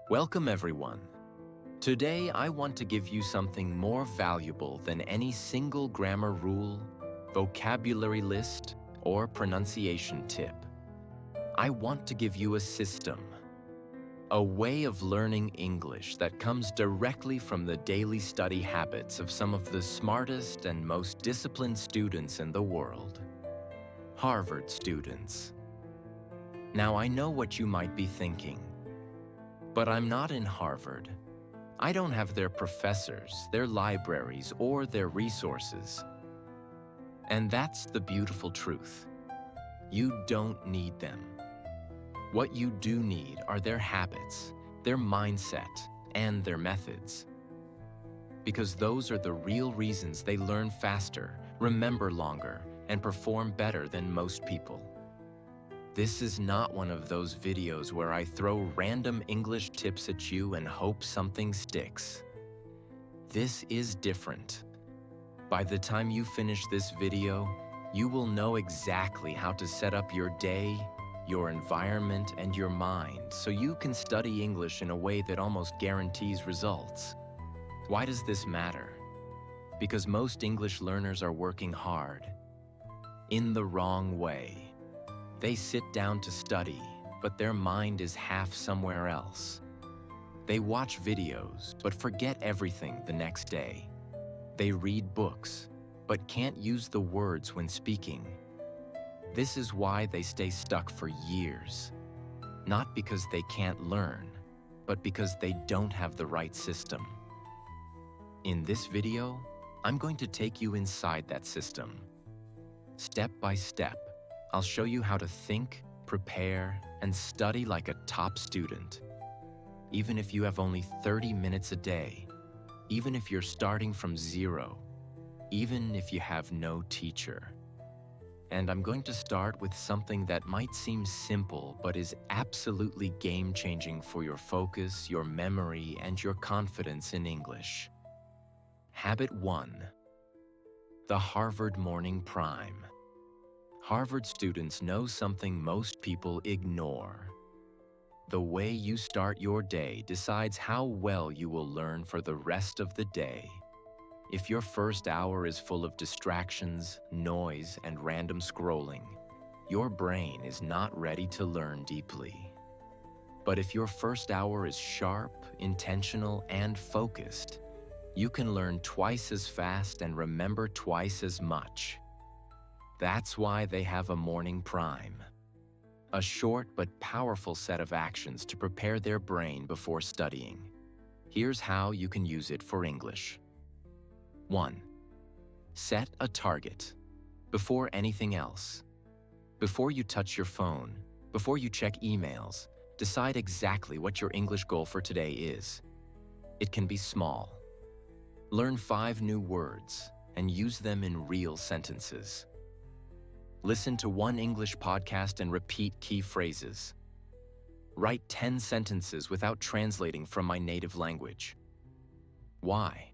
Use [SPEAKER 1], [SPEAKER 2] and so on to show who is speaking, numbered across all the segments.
[SPEAKER 1] Welcome everyone. Today I want to give you something more valuable than any single grammar rule, vocabulary list, or pronunciation tip. I want to give you a system, a way of learning English that comes directly from the daily study habits of some of the smartest and most disciplined students in the world, Harvard students. Now I know what you might be thinking. But I'm not in Harvard. I don't have their professors, their libraries, or their resources. And that's the beautiful truth. You don't need them. What you do need are their habits, their mindset, and their methods. Because those are the real reasons they learn faster, remember longer, and perform better than most people. This is not one of those videos where I throw random English tips at you and hope something sticks. This is different. By the time you finish this video, you will know exactly how to set up your day, your environment, and your mind so you can study English in a way that almost guarantees results. Why does this matter? Because most English learners are working hard, in the wrong way. They sit down to study, but their mind is half somewhere else. They watch videos, but forget everything the next day. They read books, but can't use the words when speaking. This is why they stay stuck for years. Not because they can't learn, but because they don't have the right system. In this video, I'm going to take you inside that system. Step by step, I'll show you how to think, prepare, and study like a top student. Even if you have only 30 minutes a day, even if you're starting from zero, even if you have no teacher. And I'm going to start with something that might seem simple, but is absolutely game-changing for your focus, your memory, and your confidence in English. Habit 1. The Harvard Morning Prime. Harvard students know something most people ignore. The way you start your day decides how well you will learn for the rest of the day. If your first hour is full of distractions, noise, and random scrolling, your brain is not ready to learn deeply. But if your first hour is sharp, intentional, and focused, you can learn twice as fast and remember twice as much. That's why they have a morning prime. A short but powerful set of actions to prepare their brain before studying. Here's how you can use it for English. 1. Set a target. Before anything else. Before you touch your phone, before you check emails, decide exactly what your English goal for today is. It can be small. Learn 5 new words and use them in real sentences. Listen to one English podcast and repeat key phrases. Write 10 sentences without translating from my native language. Why?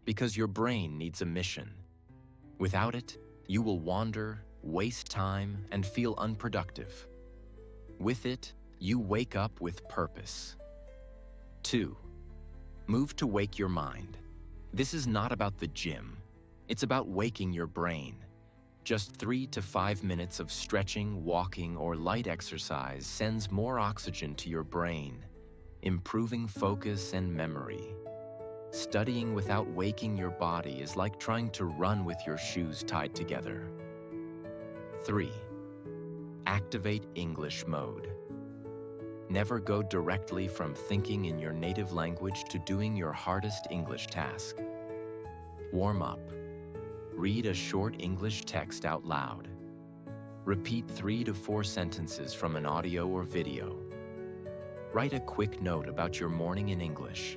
[SPEAKER 1] Because your brain needs a mission. Without it, you will wander, waste time, and feel unproductive. With it, you wake up with purpose. 2. Move to wake your mind. This is not about the gym. It's about waking your brain. Just 3 to 5 minutes of stretching, walking, or light exercise sends more oxygen to your brain, improving focus and memory. Studying without waking your body is like trying to run with your shoes tied together. 3. Activate English mode. Never go directly from thinking in your native language to doing your hardest English task. Warm up. Read a short English text out loud. Repeat 3 to 4 sentences from an audio or video. Write a quick note about your morning in English.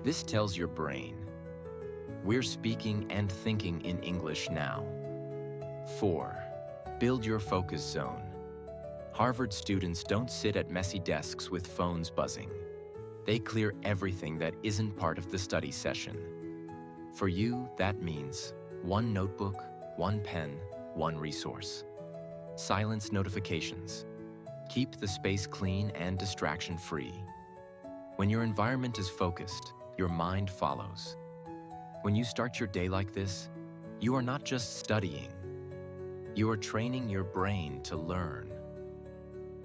[SPEAKER 1] This tells your brain, we're speaking and thinking in English now. 4. Build your focus zone. Harvard students don't sit at messy desks with phones buzzing. They clear everything that isn't part of the study session. For you, that means 1 notebook, 1 pen, 1 resource. Silence notifications. Keep the space clean and distraction-free. When your environment is focused, your mind follows. When you start your day like this, you are not just studying. You are training your brain to learn.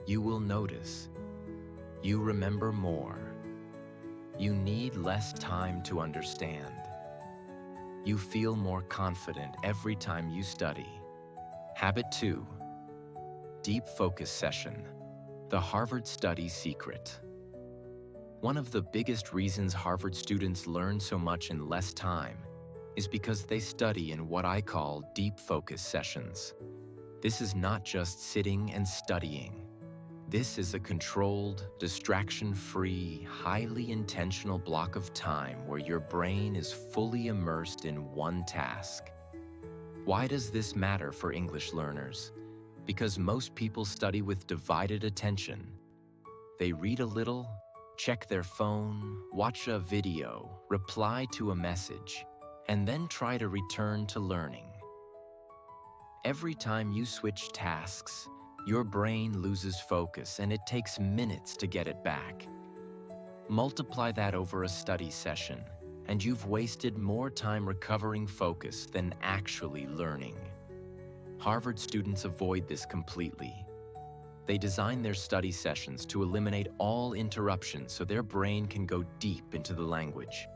[SPEAKER 1] You will notice. You remember more. You need less time to understand. You feel more confident every time you study. Habit 2. Deep focus session. The Harvard study secret. One of the biggest reasons Harvard students learn so much in less time is because they study in what I call deep focus sessions. This is not just sitting and studying. This is a controlled, distraction-free, highly intentional block of time where your brain is fully immersed in one task. Why does this matter for English learners? Because most people study with divided attention. They read a little, check their phone, watch a video, reply to a message, and then try to return to learning. Every time you switch tasks, your brain loses focus and it takes minutes to get it back. Multiply that over a study session, and you've wasted more time recovering focus than actually learning. Harvard students avoid this completely. They design their study sessions to eliminate all interruptions so their brain can go deep into the language.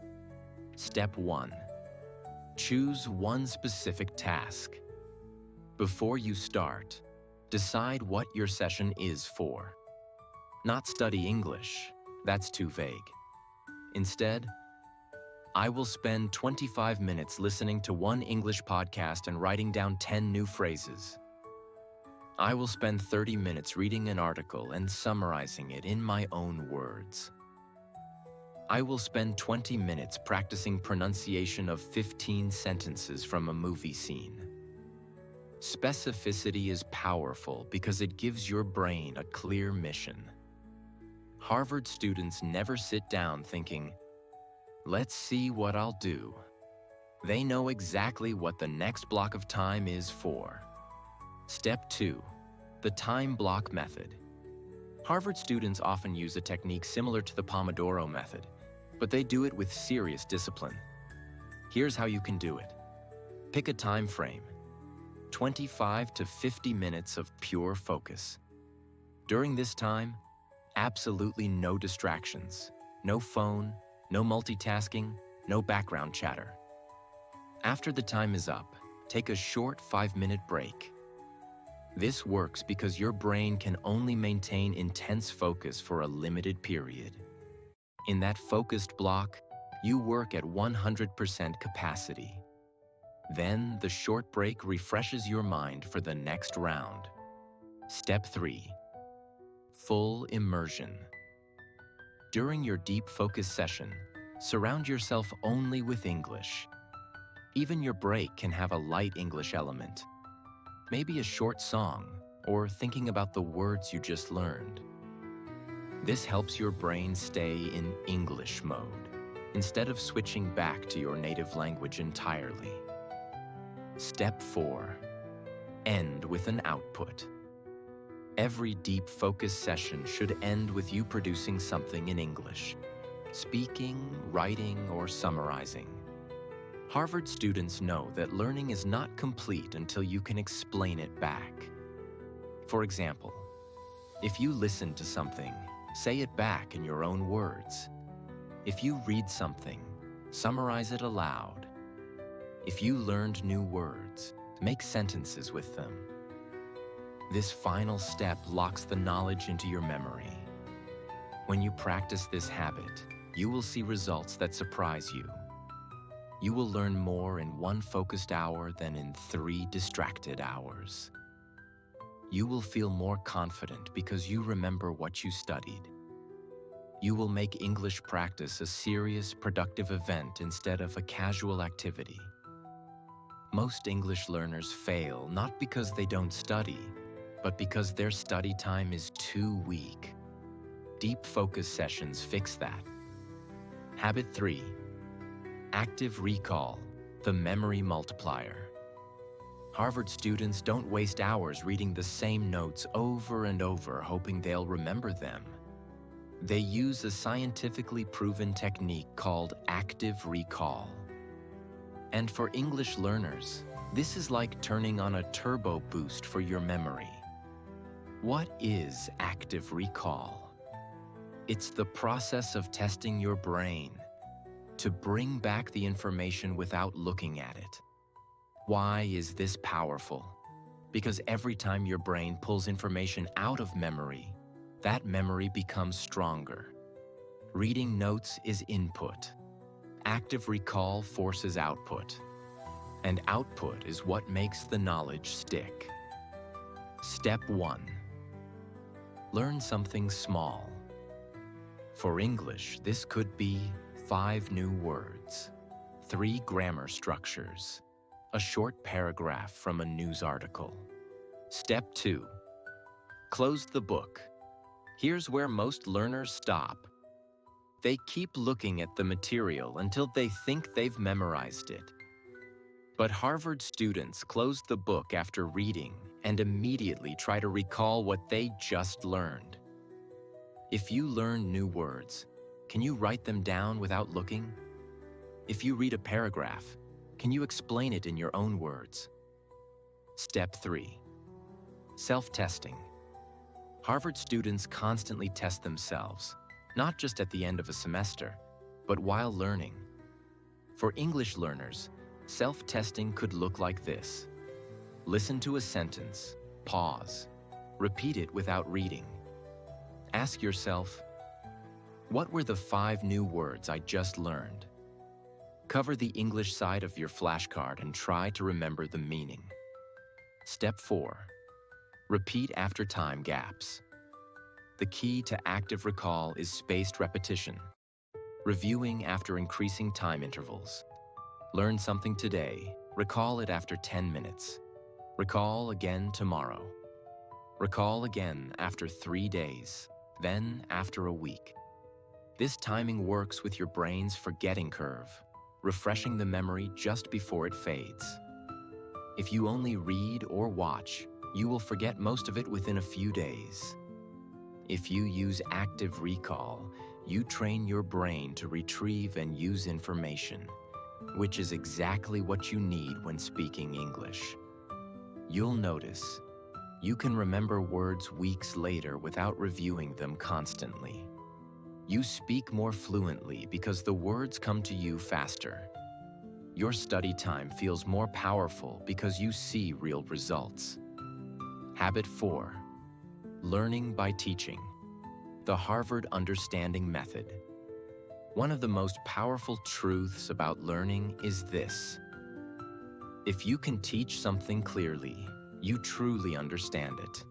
[SPEAKER 1] Step 1. Choose one specific task. Before you start, decide what your session is for. Not study English, that's too vague. Instead, I will spend 25 minutes listening to one English podcast and writing down 10 new phrases. I will spend 30 minutes reading an article and summarizing it in my own words. I will spend 20 minutes practicing pronunciation of 15 sentences from a movie scene. Specificity is powerful because it gives your brain a clear mission. Harvard students never sit down thinking, "Let's see what I'll do." They know exactly what the next block of time is for. Step 2. The time block method. Harvard students often use a technique similar to the Pomodoro method, but they do it with serious discipline. Here's how you can do it. Pick a time frame. 25 to 50 minutes of pure focus. During this time, absolutely no distractions. No phone, no multitasking, no background chatter. After the time is up, take a short 5-minute break. This works because your brain can only maintain intense focus for a limited period. In that focused block, you work at 100% capacity. Then the short break refreshes your mind for the next round. Step 3. Full immersion. During your deep focus session, surround yourself only with English. Even your break can have a light English element. Maybe a short song, or thinking about the words you just learned. This helps your brain stay in English mode, instead of switching back to your native language entirely. Step 4. End with an output. Every deep focus session should end with you producing something in English, speaking, writing, or summarizing. Harvard students know that learning is not complete until you can explain it back. For example, if you listen to something, say it back in your own words. If you read something, summarize it aloud. If you learned new words, make sentences with them. This final step locks the knowledge into your memory. When you practice this habit, you will see results that surprise you. You will learn more in 1 focused hour than in 3 distracted hours. You will feel more confident because you remember what you studied. You will make English practice a serious, productive event instead of a casual activity. Most English learners fail not because they don't study, but because their study time is too weak. Deep focus sessions fix that. Habit 3. Active recall, the memory multiplier. Harvard students don't waste hours reading the same notes over and over hoping they'll remember them. They use a scientifically proven technique called active recall. And for English learners, this is like turning on a turbo boost for your memory. What is active recall? It's the process of testing your brain to bring back the information without looking at it. Why is this powerful? Because every time your brain pulls information out of memory, that memory becomes stronger. Reading notes is input. Active recall forces output. And output is what makes the knowledge stick. Step 1. Learn something small. For English, this could be 5 new words, 3 grammar structures, a short paragraph from a news article. Step 2. Close the book. Here's where most learners stop. They keep looking at the material until they think they've memorized it. But Harvard students close the book after reading and immediately try to recall what they just learned. If you learn new words, can you write them down without looking? If you read a paragraph, can you explain it in your own words? Step 3. Self-testing. Harvard students constantly test themselves, not just at the end of a semester, but while learning. For English learners, self-testing could look like this. Listen to a sentence, pause, repeat it without reading. Ask yourself, what were the 5 new words I just learned? Cover the English side of your flashcard and try to remember the meaning. Step 4. Repeat after time gaps. The key to active recall is spaced repetition, reviewing after increasing time intervals. Learn something today, recall it after 10 minutes. Recall again tomorrow. Recall again after 3 days, then after a week. This timing works with your brain's forgetting curve, refreshing the memory just before it fades. If you only read or watch, you will forget most of it within a few days. If you use active recall, you train your brain to retrieve and use information, which is exactly what you need when speaking English. You'll notice, you can remember words weeks later without reviewing them constantly. You speak more fluently because the words come to you faster. Your study time feels more powerful because you see real results. Habit 4. Learning by teaching. The Harvard Understanding Method. One of the most powerful truths about learning is this. If you can teach something clearly, you truly understand it.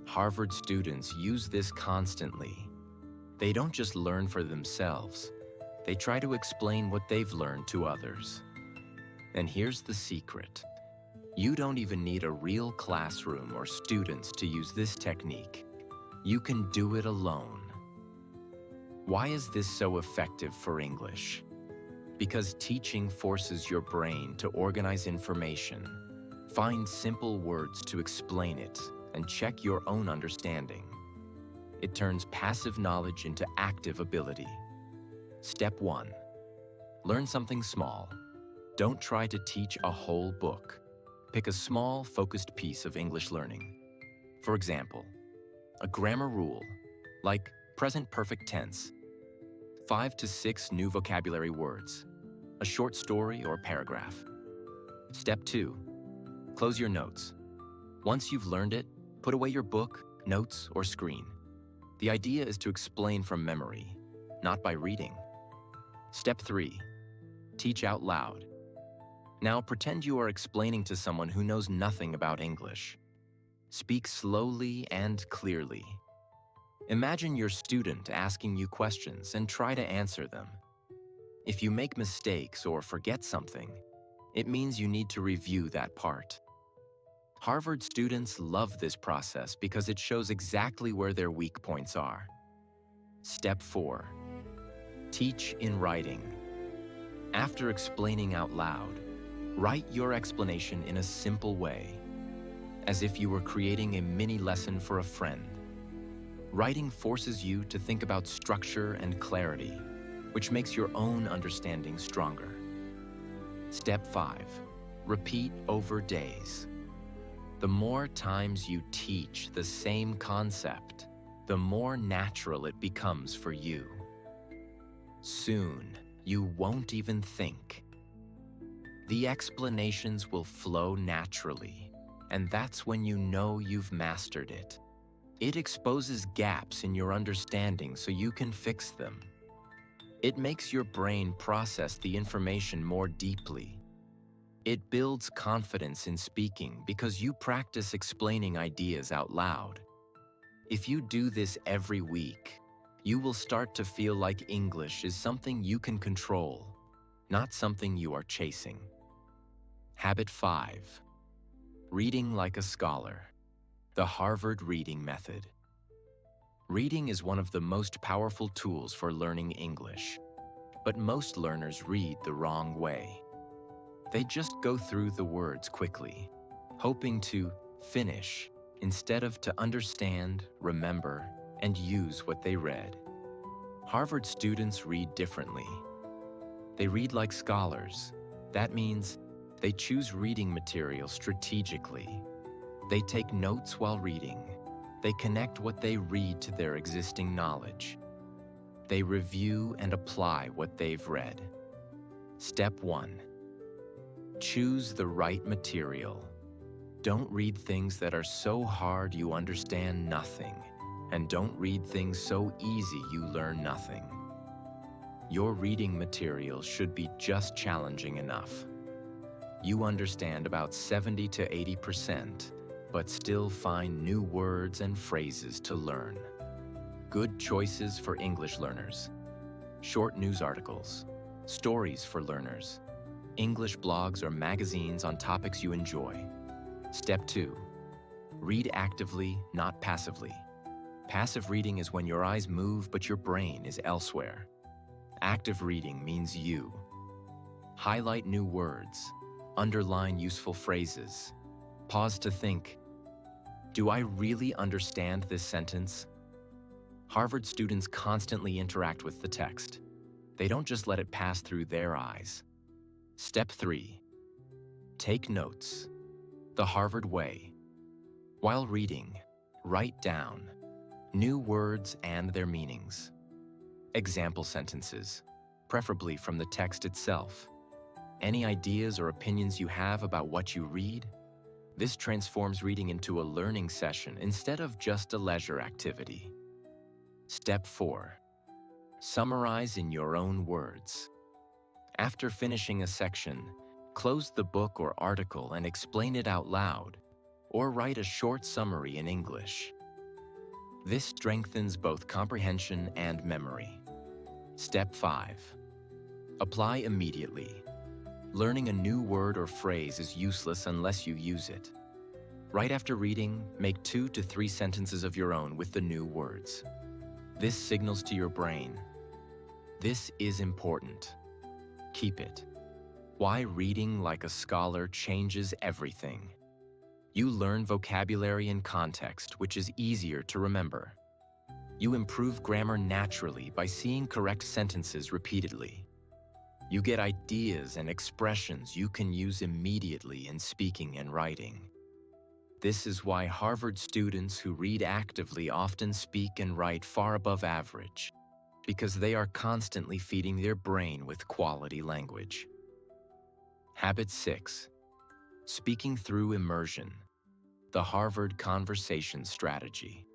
[SPEAKER 1] Harvard students use this constantly. They don't just learn for themselves. They try to explain what they've learned to others. And here's the secret. You don't even need a real classroom or students to use this technique. You can do it alone. Why is this so effective for English? Because teaching forces your brain to organize information, find simple words to explain it, and check your own understanding. It turns passive knowledge into active ability. Step 1. Learn something small. Don't try to teach a whole book. Pick a small, focused piece of English learning. For example, a grammar rule, like present perfect tense, 5 to 6 new vocabulary words, a short story or paragraph. Step 2. Close your notes. Once you've learned it, put away your book, notes, or screen. The idea is to explain from memory, not by reading. Step 3. Teach out loud. Now pretend you are explaining to someone who knows nothing about English. Speak slowly and clearly. Imagine your student asking you questions and try to answer them. If you make mistakes or forget something, it means you need to review that part. Harvard students love this process because it shows exactly where their weak points are. Step 4. Teach in writing. After explaining out loud, write your explanation in a simple way, as if you were creating a mini lesson for a friend. Writing forces you to think about structure and clarity, which makes your own understanding stronger. Step 5. Repeat over days. The more times you teach the same concept, the more natural it becomes for you. Soon, you won't even think. The explanations will flow naturally, and that's when you know you've mastered it. It exposes gaps in your understanding so you can fix them. It makes your brain process the information more deeply. It builds confidence in speaking because you practice explaining ideas out loud. If you do this every week, you will start to feel like English is something you can control, not something you are chasing. Habit 5. Reading like a scholar. The Harvard Reading Method. Reading is one of the most powerful tools for learning English, but most learners read the wrong way. They just go through the words quickly, hoping to finish instead of to understand, remember, and use what they read. Harvard students read differently. They read like scholars. That means they choose reading material strategically. They take notes while reading. They connect what they read to their existing knowledge. They review and apply what they've read. Step 1. Choose the right material. Don't read things that are so hard you understand nothing, and don't read things so easy you learn nothing. Your reading material should be just challenging enough. You understand about 70 to 80%, but still find new words and phrases to learn. Good choices for English learners. Short news articles, stories for learners, English blogs or magazines on topics you enjoy. Step 2. Read actively, not passively. Passive reading is when your eyes move but your brain is elsewhere. Active reading means you. Highlight new words. Underline useful phrases. Pause to think, do I really understand this sentence? Harvard students constantly interact with the text. They don't just let it pass through their eyes. Step 3. Take notes. The Harvard way. While reading, write down new words and their meanings. Example sentences, preferably from the text itself. Any ideas or opinions you have about what you read? This transforms reading into a learning session instead of just a leisure activity. Step 4. Summarize in your own words. After finishing a section, close the book or article and explain it out loud, or write a short summary in English. This strengthens both comprehension and memory. Step 5. Apply immediately. Learning a new word or phrase is useless unless you use it. Right after reading, make 2 to 3 sentences of your own with the new words. This signals to your brain, this is important. Keep it. Why reading like a scholar changes everything. You learn vocabulary and context, which is easier to remember. You improve grammar naturally by seeing correct sentences repeatedly. You get ideas and expressions you can use immediately in speaking and writing. This is why Harvard students who read actively often speak and write far above average, because they are constantly feeding their brain with quality language. Habit 6. Speaking through immersion. The Harvard conversation strategy.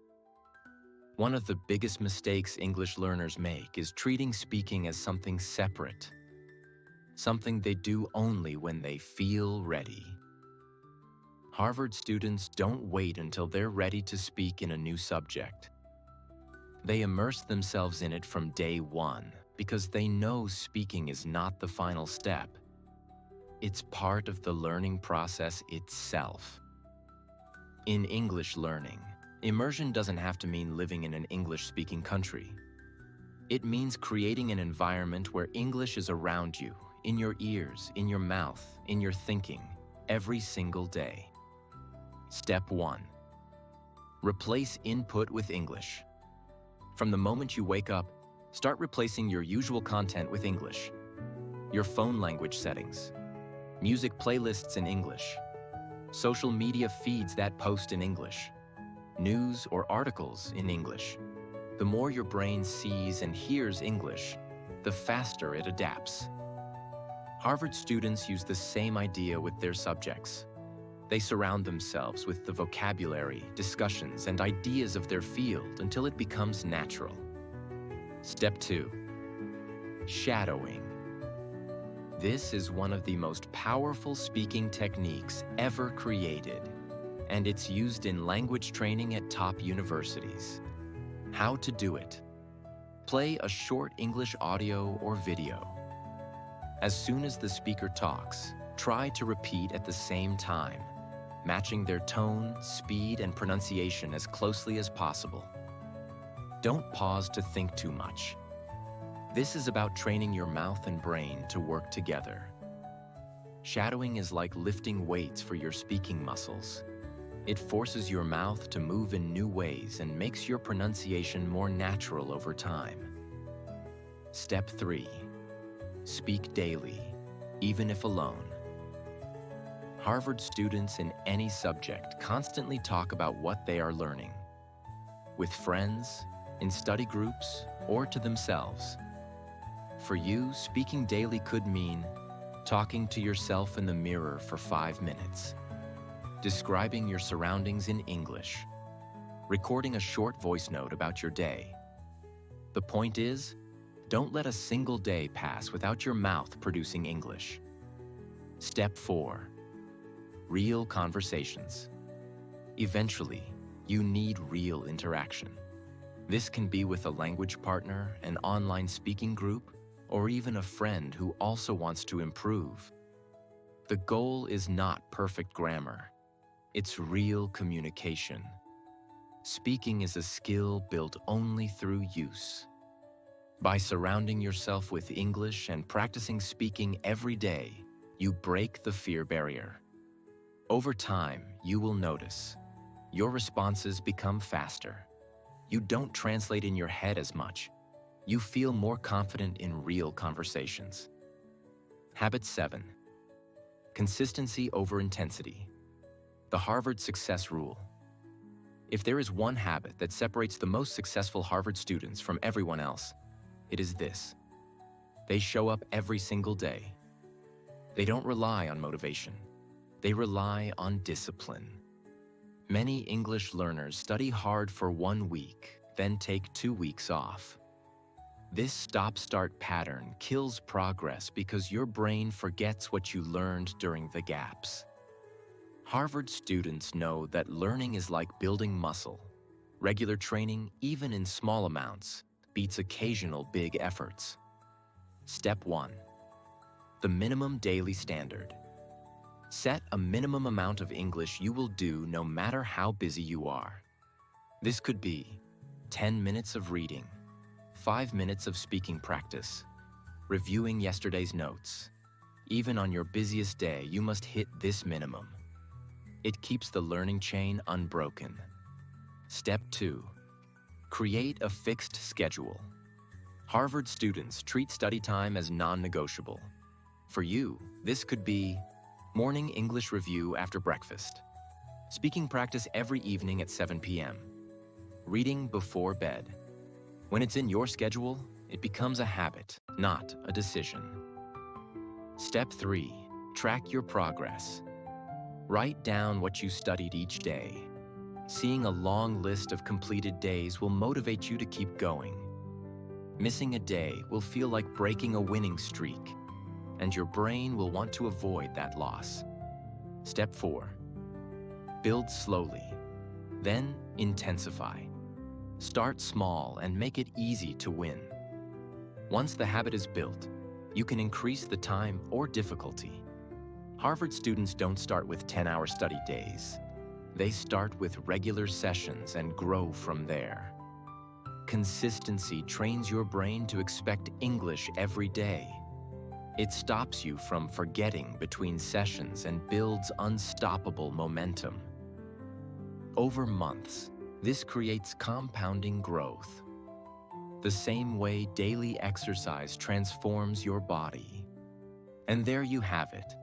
[SPEAKER 1] One of the biggest mistakes English learners make is treating speaking as something separate, something they do only when they feel ready. Harvard students don't wait until they're ready to speak in a new subject. They immerse themselves in it from day one because they know speaking is not the final step. It's part of the learning process itself. In English learning, immersion doesn't have to mean living in an English-speaking country. It means creating an environment where English is around you, in your ears, in your mouth, in your thinking, every single day. Step 1. Replace input with English. From the moment you wake up, start replacing your usual content with English. Your phone language settings, music playlists in English, social media feeds that post in English, news or articles in English. The more your brain sees and hears English, the faster it adapts. Harvard students use the same idea with their subjects. They surround themselves with the vocabulary, discussions, and ideas of their field until it becomes natural. Step 2. Shadowing. This is one of the most powerful speaking techniques ever created, and it's used in language training at top universities. How to do it. Play a short English audio or video. As soon as the speaker talks, try to repeat at the same time, matching their tone, speed, and pronunciation as closely as possible. Don't pause to think too much. This is about training your mouth and brain to work together. Shadowing is like lifting weights for your speaking muscles. It forces your mouth to move in new ways and makes your pronunciation more natural over time. Step 3. Speak daily, even if alone. Harvard students in any subject constantly talk about what they are learning. With friends, in study groups, or to themselves. For you, speaking daily could mean talking to yourself in the mirror for 5 minutes, describing your surroundings in English, recording a short voice note about your day. The point is, don't let a single day pass without your mouth producing English. Step 4. Real conversations. Eventually, you need real interaction. This can be with a language partner, an online speaking group, or even a friend who also wants to improve. The goal is not perfect grammar. It's real communication. Speaking is a skill built only through use. By surrounding yourself with English and practicing speaking every day, you break the fear barrier. Over time, you will notice your responses become faster. You don't translate in your head as much. You feel more confident in real conversations. Habit 7. Consistency over intensity. The Harvard Success Rule. If there is one habit that separates the most successful Harvard students from everyone else, it is this. They show up every single day. They don't rely on motivation. They rely on discipline. Many English learners study hard for 1 week, then take 2 weeks off. This stop-start pattern kills progress because your brain forgets what you learned during the gaps. Harvard students know that learning is like building muscle. Regular training, even in small amounts, beats occasional big efforts. Step 1. The minimum daily standard. Set a minimum amount of English you will do no matter how busy you are. This could be 10 minutes of reading, 5 minutes of speaking practice, reviewing yesterday's notes. Even on your busiest day, you must hit this minimum. It keeps the learning chain unbroken. Step 2. Create a fixed schedule. Harvard students treat study time as non-negotiable. For you, this could be morning English review after breakfast, speaking practice every evening at 7 p.m., reading before bed. When it's in your schedule, it becomes a habit, not a decision. Step 3. Track your progress. Write down what you studied each day. Seeing a long list of completed days will motivate you to keep going. Missing a day will feel like breaking a winning streak, and your brain will want to avoid that loss. Step 4. Build slowly, then intensify. Start small and make it easy to win. Once the habit is built, you can increase the time or difficulty. Harvard students don't start with 10-hour study days. They start with regular sessions and grow from there. Consistency trains your brain to expect English every day. It stops you from forgetting between sessions and builds unstoppable momentum. Over months, this creates compounding growth. the same way daily exercise transforms your body. And there you have it,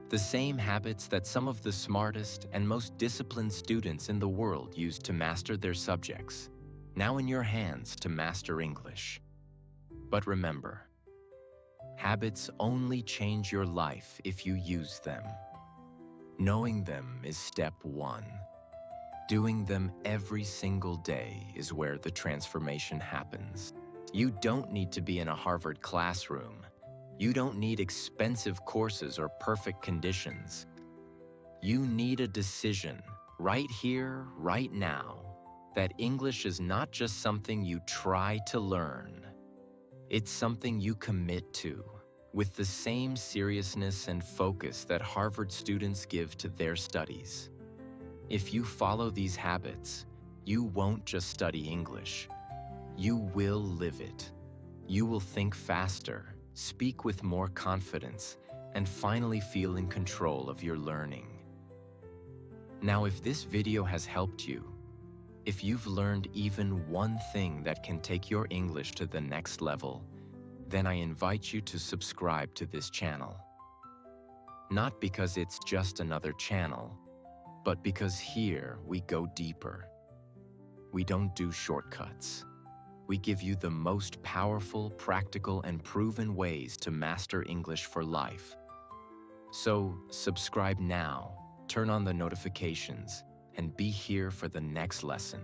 [SPEAKER 1] the same habits that some of the smartest and most disciplined students in the world use to master their subjects, now in your hands to master English. But remember, habits only change your life if you use them. Knowing them is step one. Doing them every single day is where the transformation happens. You don't need to be in a Harvard classroom. You don't need expensive courses or perfect conditions. You need a decision, right here, right now, that English is not just something you try to learn. It's something you commit to, with the same seriousness and focus that Harvard students give to their studies. If you follow these habits, you won't just study English. You will live it. You will think faster, speak with more confidence, and finally feel in control of your learning. Now, if this video has helped you, if you've learned even one thing that can take your English to the next level, then I invite you to subscribe to this channel. Not because it's just another channel, but because here we go deeper. We don't do shortcuts. We give you the most powerful, practical, and proven ways to master English for life. So subscribe now, turn on the notifications, and be here for the next lesson.